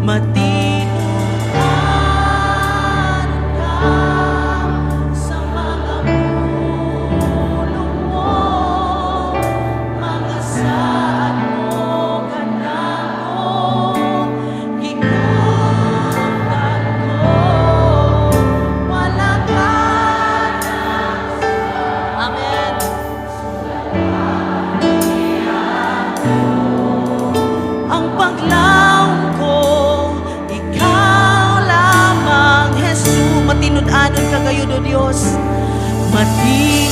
Matinuan ka sa mga pulong mo, mga saan mo ganako, gikutan ko, wala ka na. Amen. Ang paglaong ko, ikaw lamang, Jesus. Matinud-anon ka gayon, O Diyos. Matinud